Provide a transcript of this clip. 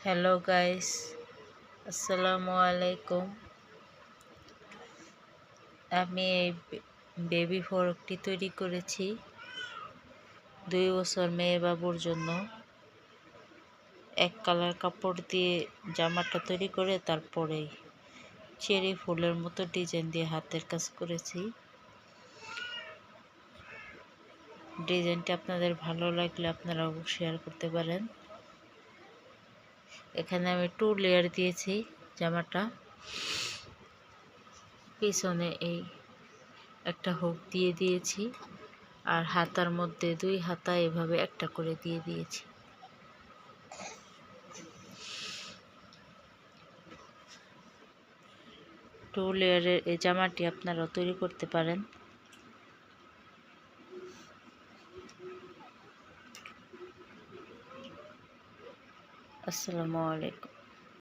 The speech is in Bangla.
হ্যালো গাইস, আসসালামু আলাইকুম। আমি এই বেবি ফ্রকটি তৈরি করেছি 2 বছর মেয়ে বাবুর জন্য। এক কালার কাপড় দিয়ে জামাটা তৈরি করে তারপরে চেরি ফুলের মতো ডিজাইন দিয়ে হাতের কাজ করেছি। ডিজাইনটা আপনাদের ভালো লাগলে আপনারা শেয়ার করতে পারেন। এখানে আমি 2 লেয়ার দিয়েছি জামাটা। পিছনে এই একটা হুক দিয়ে দিয়েছি, আর হাতার মধ্যে 2 হাতা এভাবে একটা করে দিয়ে দিয়েছি। টু লেয়ারের এই জামাটি আপনারা তৈরি করতে পারেন। আসসালামু আলাইকুম।